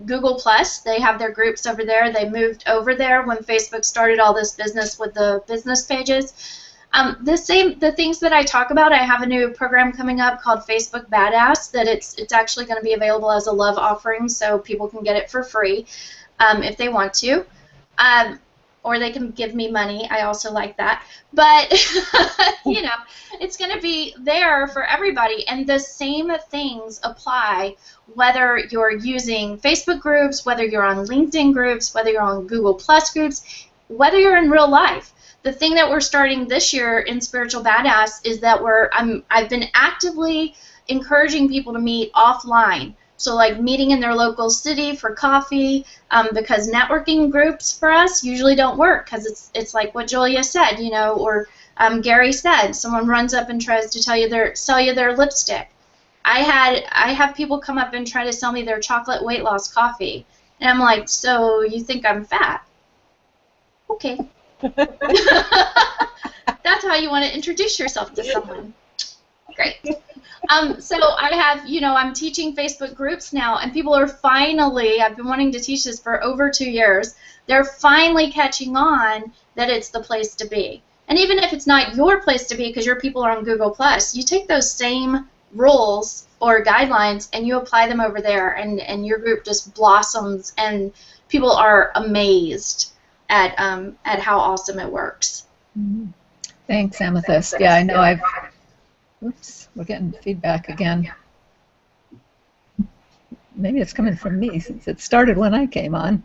Google+. They have their groups over there. They moved over there when Facebook started all this business with the business pages. The things that I talk about, I have a new program coming up called Facebook Badass that it's actually going to be available as a love offering, so people can get it for free if they want to. Or they can give me money. I also like that. But, you know, it's going to be there for everybody. And the same things apply whether you're using Facebook groups, whether you're on LinkedIn groups, whether you're on Google Plus groups, whether you're in real life. The thing that we're starting this year in Spiritual Badass is that I've been actively encouraging people to meet offline. So like meeting in their local city for coffee, because networking groups for us usually don't work because it's like what Julia said, you know, or Gary said, someone runs up and tries to sell you their lipstick. I have people come up and try to sell me their chocolate weight loss coffee, and I'm like, so you think I'm fat? Okay. That's how you want to introduce yourself to someone. Great. So I have, you know, I'm teaching Facebook groups now, and people are finally, I've been wanting to teach this for over 2 years, they're finally catching on that it's the place to be. And even if it's not your place to be because your people are on Google+, you take those same rules or guidelines and you apply them over there, and your group just blossoms, and people are amazed at how awesome it works. Thanks, Amethyst. Yeah, I know oops, we're getting feedback again. maybe it's coming from me since it started when I came on.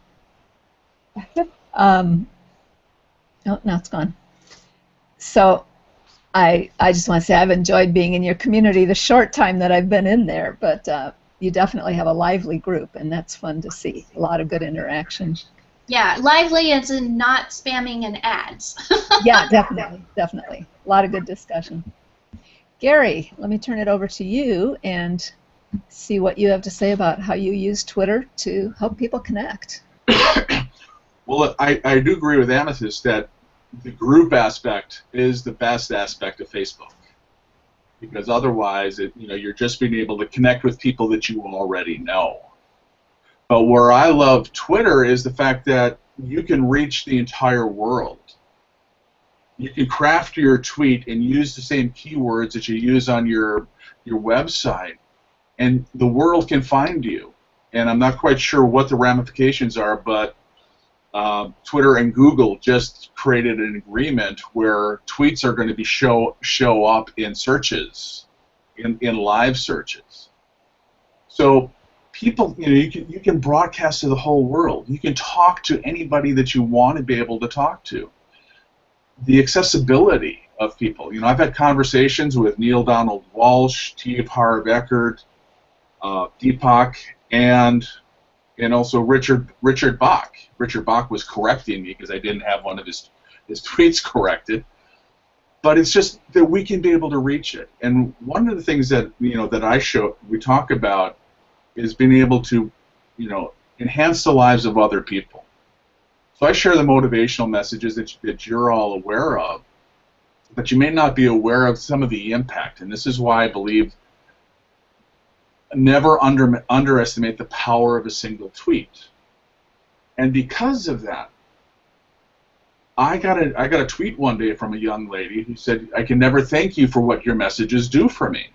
Oh, now it's gone. So I just want to say I've enjoyed being in your community the short time that I've been in there, but you definitely have a lively group, and that's fun to see. A lot of good interaction. Yeah, lively as in not spamming and ads. Yeah, definitely, definitely. A lot of good discussion. Gary, let me turn it over to you and see what you have to say about how you use Twitter to help people connect. Well, I do agree with Amethyst that the group aspect is the best aspect of Facebook, because otherwise, you're just being able to connect with people that you already know. But where I love Twitter is the fact that you can reach the entire world. You can craft your tweet and use the same keywords that you use on your website, and the world can find you. And I'm not quite sure what the ramifications are, but Twitter and Google just created an agreement where tweets are going to be show up in searches, in live searches. So people, you can broadcast to the whole world. You can talk to anybody that you want to be able to talk to. The accessibility of people. I've had conversations with Neil Donald Walsh, T. Harv Eckert, Deepak, and also Richard Bach. Richard Bach was correcting me because I didn't have one of his tweets corrected. But it's just that we can be able to reach it. And one of the things that we talk about is being able to enhance the lives of other people. So I share the motivational messages that you're all aware of, but you may not be aware of some of the impact. And this is why I believe never underestimate the power of a single tweet. And because of that, I got a tweet one day from a young lady who said, "I can never thank you for what your messages do for me."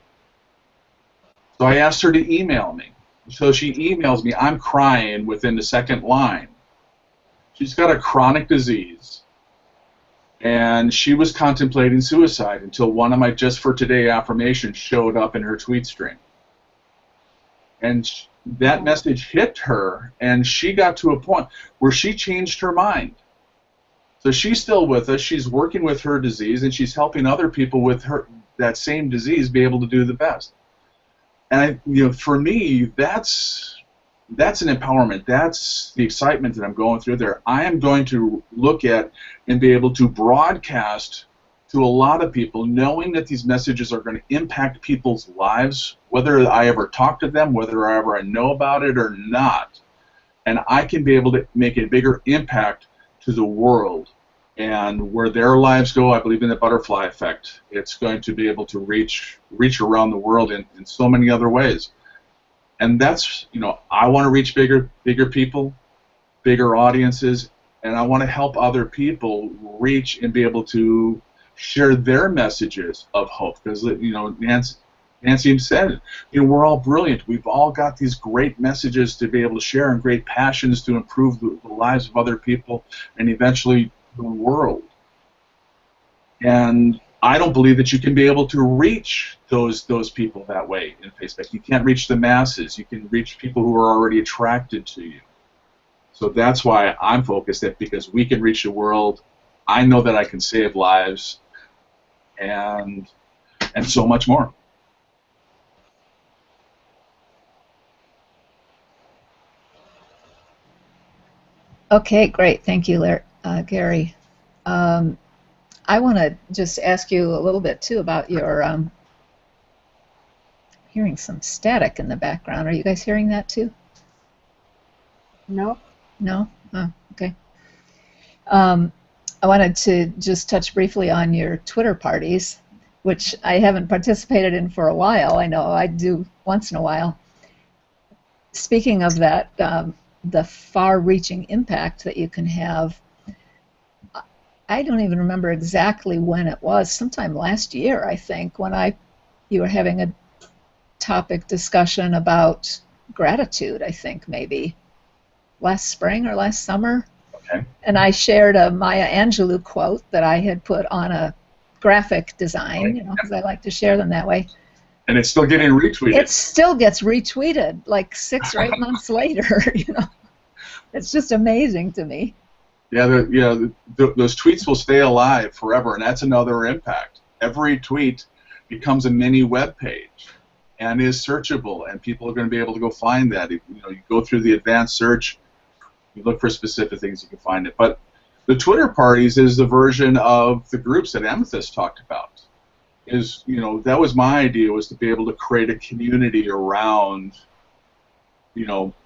So I asked her to email me. So she emails me. I'm crying within the second line. She's got a chronic disease, and she was contemplating suicide until one of my Just for Today affirmations showed up in her tweet stream. And that message hit her, and she got to a point where she changed her mind. So she's still with us. She's working with her disease, and she's helping other people with that same disease be able to do the best. And for me, that's an empowerment. That's the excitement that I'm going through there. I am going to look at and be able to broadcast to a lot of people, knowing that these messages are going to impact people's lives, whether I ever talk to them, whether I know about it or not. And I can be able to make a bigger impact to the world. And where their lives go, I believe in the butterfly effect. It's going to be able to reach around the world in so many other ways. And that's, I want to reach bigger people, bigger audiences, and I want to help other people reach and be able to share their messages of hope. Because, Nancy said, we're all brilliant. We've all got these great messages to be able to share and great passions to improve the lives of other people and eventually the world. And I don't believe that you can be able to reach those people that way in Facebook. You can't reach the masses. You can reach people who are already attracted to you. So that's why I'm focused at, because we can reach the world. I know that I can save lives and so much more. Okay, great. Thank you, Gary. I want to just ask you a little bit, too, about your hearing some static in the background. Are you guys hearing that, too? No. No? Oh, okay. I wanted to just touch briefly on your Twitter parties, which I haven't participated in for a while. I know I do once in a while. Speaking of that, the far-reaching impact that you can have, I don't even remember exactly when it was, sometime last year, I think, when you were having a topic discussion about gratitude, I think, maybe. Last spring or last summer. Okay. And I shared a Maya Angelou quote that I had put on a graphic design, because I like to share them that way. And it's still getting retweeted. It still gets retweeted like 6 or 8 months later. You know, it's just amazing to me. Yeah, those tweets will stay alive forever, and that's another impact. Every tweet becomes a mini web page and is searchable, and people are going to be able to go find that. You go through the advanced search, you look for specific things, you can find it. But the Twitter parties is the version of the groups that Amethyst talked about. That was my idea, was to be able to create a community around,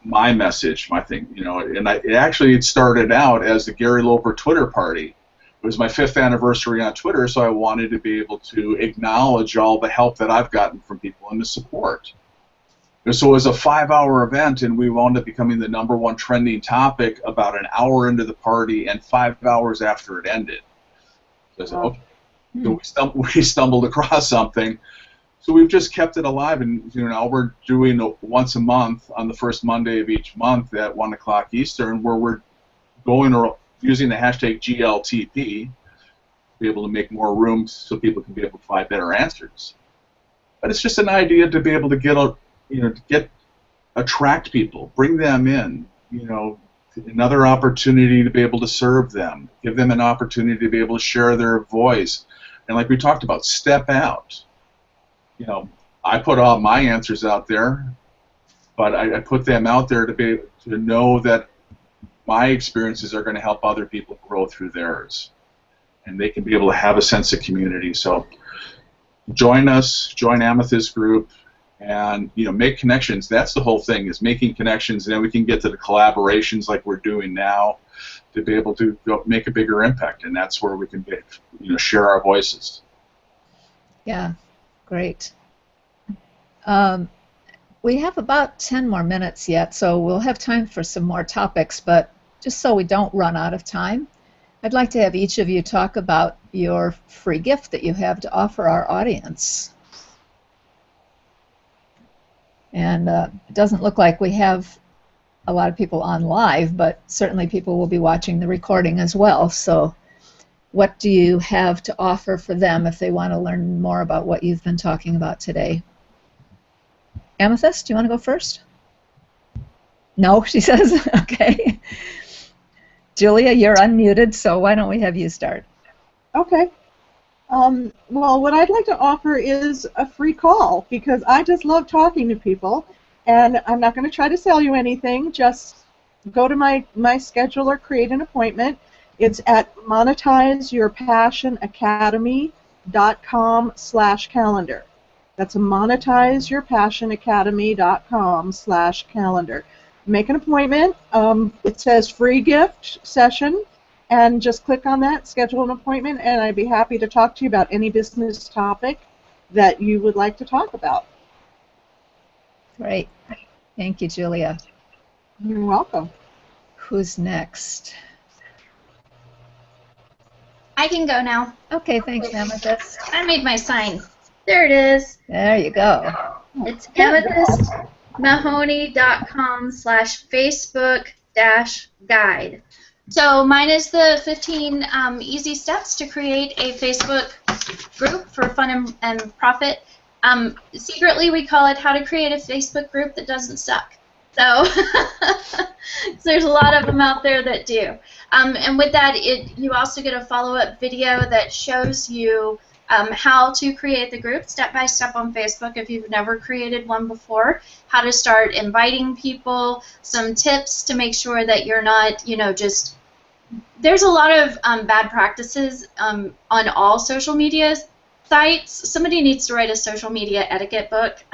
my message, my thing, and it started out as the GaryLoper Twitter party. It was my 5th anniversary on Twitter, so I wanted to be able to acknowledge all the help that I've gotten from people and the support. And so it was a 5-hour event, and we wound up becoming the #1 trending topic about an hour into the party and 5 hours after it ended. So I said, okay. So we stumbled across something. So we've just kept it alive, and now we're doing once a month on the first Monday of each month at 1 o'clock Eastern, where we're using the hashtag GLTP to be able to make more room so people can be able to find better answers. But it's just an idea to be able to attract people, bring them in, another opportunity to be able to serve them, give them an opportunity to be able to share their voice. And like we talked about, step out. I put all my answers out there, but I put them out there to know that my experiences are going to help other people grow through theirs, and they can be able to have a sense of community. So join us, join Amethyst Group, and make connections. That's the whole thing, is making connections, and then we can get to the collaborations like we're doing now to be able to make a bigger impact, and that's where we can share our voices. Yeah, great. We have about 10 more minutes yet, so we'll have time for some more topics, but just so we don't run out of time, I'd like to have each of you talk about your free gift that you have to offer our audience. And it doesn't look like we have a lot of people on live, but certainly people will be watching the recording as well. So what do you have to offer for them if they want to learn more about what you've been talking about today? Amethyst, do you want to go first? No, she says. Okay. Julia, you're unmuted, so why don't we have you start? Okay. Well, what I'd like to offer is a free call, because I just love talking to people, and I'm not going to try to sell you anything. Just go to my scheduler, create an appointment. It's at monetizeyourpassionacademy.com/calendar. That's monetizeyourpassionacademy.com/calendar. Make an appointment. It says free gift session, and just click on that, schedule an appointment, and I'd be happy to talk to you about any business topic that you would like to talk about. Great. Thank you, Julia. You're welcome. Who's next? I can go now. Okay, thanks, Amethyst. I made my sign. There it is. There you go. It's AmethystMahoney.com/Facebook-guide. So mine is the 15 easy steps to create a Facebook group for fun and profit. Secretly, we call it How to Create a Facebook Group That Doesn't Suck. So, there's a lot of them out there that do. And with that, you also get a follow-up video that shows you how to create the group step by step on Facebook if you've never created one before, how to start inviting people, some tips to make sure that you're not, just, there's a lot of bad practices on all social media sites. Somebody needs to write a social media etiquette book.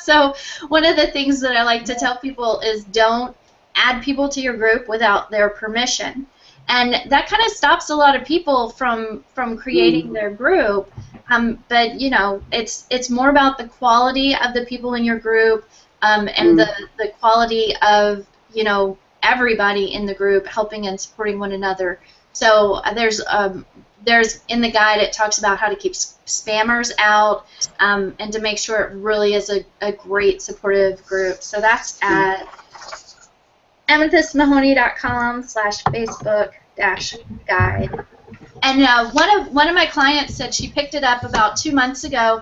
So one of the things that I like to tell people is don't add people to your group without their permission. And that kind of stops a lot of people from creating their group. But it's more about the quality of the people in your group and the quality of everybody in the group helping and supporting one another. So there's in the guide, it talks about how to keep spammers out and to make sure it really is a great supportive group. So that's at AmethystMahoney.com/Facebook-guide. And one of my clients said she picked it up about 2 months ago,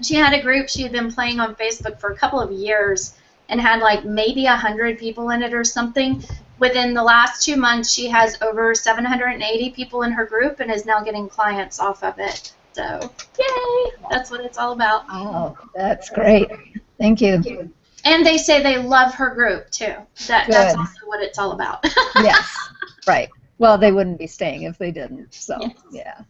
She had a group she had been playing on Facebook for a couple of years and had like maybe 100 people in it or something. Within the last 2 months, she has over 780 people in her group and is now getting clients off of it. So, yay! That's what it's all about. Oh, that's great. Thank you. And they say they love her group, too. That's also what it's all about. Yes, right. Well, they wouldn't be staying if they didn't, so, Yes. Yeah.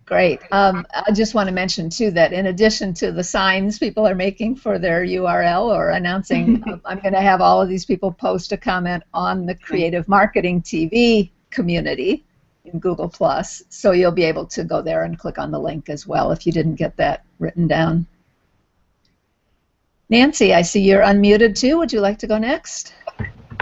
Great. I just want to mention, too, that in addition to the signs people are making for their URL or announcing, I'm going to have all of these people post a comment on the Creative Marketing TV community in Google+, so you'll be able to go there and click on the link as well if you didn't get that written down. Nancy, I see you're unmuted, too. Would you like to go next?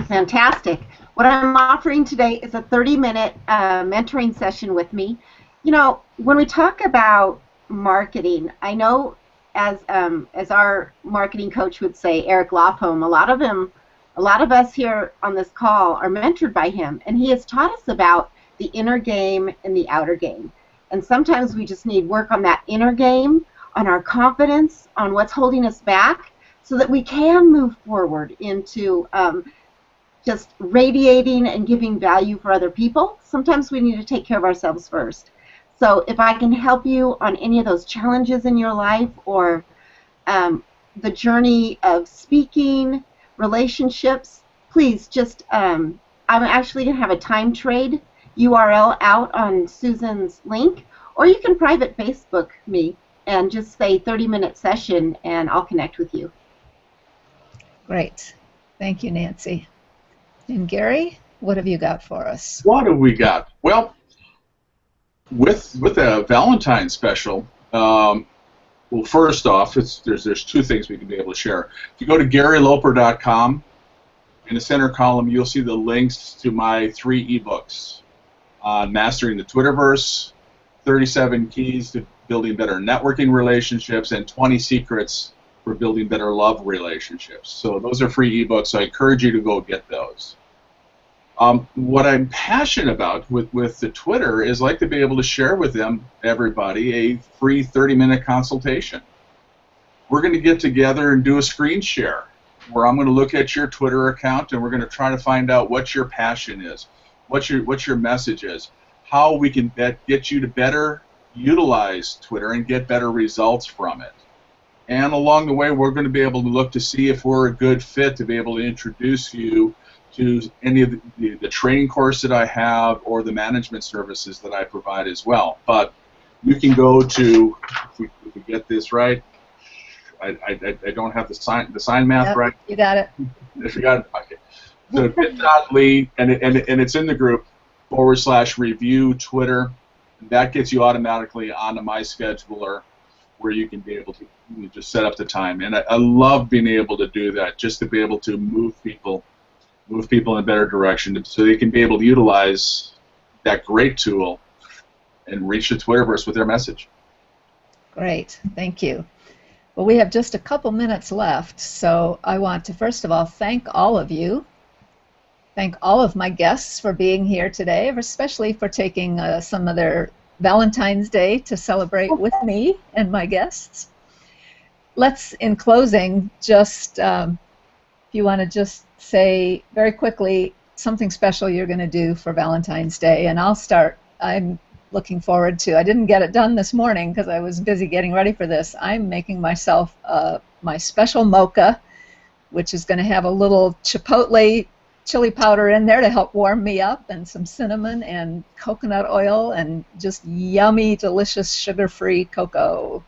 Fantastic. What I'm offering today is a 30-minute mentoring session with me. You know, when we talk about marketing, I know as our marketing coach would say, Eric Lofholm, a lot of us here on this call are mentored by him, and he has taught us about the inner game and the outer game. And sometimes we just need work on that inner game, on our confidence, on what's holding us back, so that we can move forward into just radiating and giving value for other people. Sometimes we need to take care of ourselves first. So if I can help you on any of those challenges in your life, or the journey of speaking, relationships, please just, I'm actually going to have a time trade URL out on Susan's link, or you can private Facebook me and just say 30-minute session, and I'll connect with you. Great. Thank you, Nancy. And Gary, what have you got for us? What have we got? Well, with a Valentine's special, well, first off, there's two things we can be able to share. If you go to GaryLoper.com, in the center column, you'll see the links to my 3 ebooks on mastering the Twitterverse, 37 keys to building better networking relationships, and 20 secrets for building better love relationships. So those are free ebooks, so I encourage you to go get those. What I'm passionate about with the Twitter is like to be able to share with everybody, a free 30-minute consultation. We're going to get together and do a screen share where I'm going to look at your Twitter account, and we're going to try to find out what your passion is, what your message is, how we can get you to better utilize Twitter and get better results from it. And along the way, we're going to be able to look to see if we're a good fit to be able to introduce you to any of the training course that I have or the management services that I provide as well. But you can go to, if we get this right, I don't have the sign math right. You got it. If you got it, okay. So bit.ly, and it's in the group /review Twitter. That gets you automatically onto my scheduler, where you can be able to just set up the time. And I love being able to do that, just to be able to move people in a better direction, so they can be able to utilize that great tool and reach the Twitterverse with their message. Great, thank you. Well, we have just a couple minutes left, so I want to first of all thank all of you. Thank all of my guests for being here today, especially for taking some of their Valentine's Day to celebrate with me and my guests. Let's, in closing, just, if you want to just say very quickly something special you're going to do for Valentine's Day, and I'll start. I'm looking forward to, I didn't get it done this morning because I was busy getting ready for this. I'm making myself my special mocha, which is going to have a little chipotle chili powder in there to help warm me up, and some cinnamon and coconut oil, and just yummy, delicious, sugar-free cocoa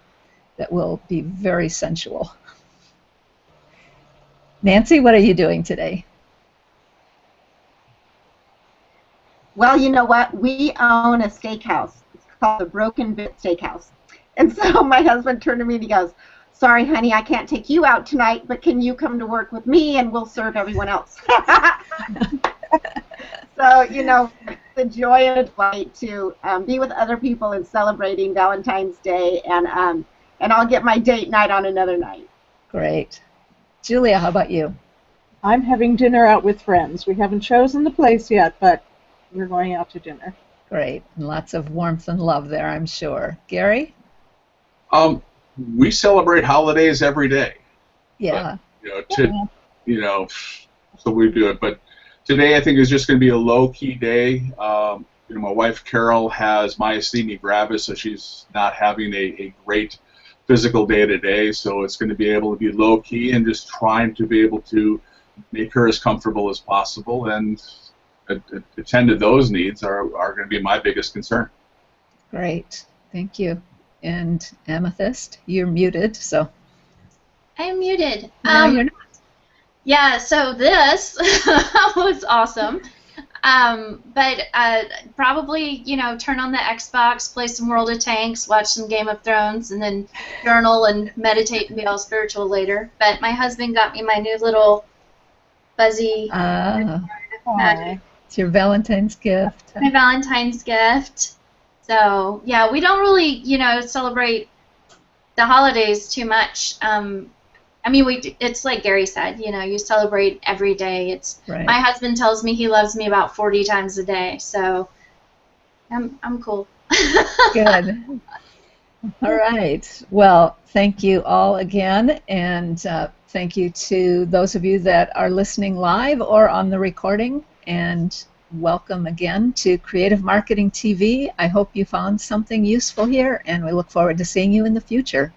that will be very sensual. Nancy, what are you doing today? Well, you know what? We own a steakhouse. It's called the Broken Bit Steakhouse. And so my husband turned to me and he goes, "Sorry, honey, I can't take you out tonight, but can you come to work with me and we'll serve everyone else?" So, you know, the joy and delight to be with other people and celebrating Valentine's Day, and I'll get my date night on another night. Great. Julia, how about you? I'm having dinner out with friends. We haven't chosen the place yet, but we're going out to dinner. Great. And lots of warmth and love there, I'm sure. Gary? we celebrate holidays every day. Yeah. But, so we do it. But today I think is just going to be a low-key day. My wife Carol has myasthenia gravis, so she's not having a great physical day today. So it's going to be able to be low-key and just trying to be able to make her as comfortable as possible, and attend to those needs are going to be my biggest concern. Great. Thank you. And Amethyst, you're muted, so. I'm muted. No, you're not. Yeah, so this was awesome. But probably, turn on the Xbox, play some World of Tanks, watch some Game of Thrones, and then journal and meditate and be all spiritual later. But my husband got me my new little fuzzy magic. It's your Valentine's gift. My Valentine's gift. So, yeah, we don't really, celebrate the holidays too much. It's like Gary said, you celebrate every day. It's right. My husband tells me he loves me about 40 times a day, so I'm cool. Good. All right. Well, thank you all again, and thank you to those of you that are listening live or on the recording, and welcome again to Creative Marketing TV. I hope you found something useful here, and we look forward to seeing you in the future.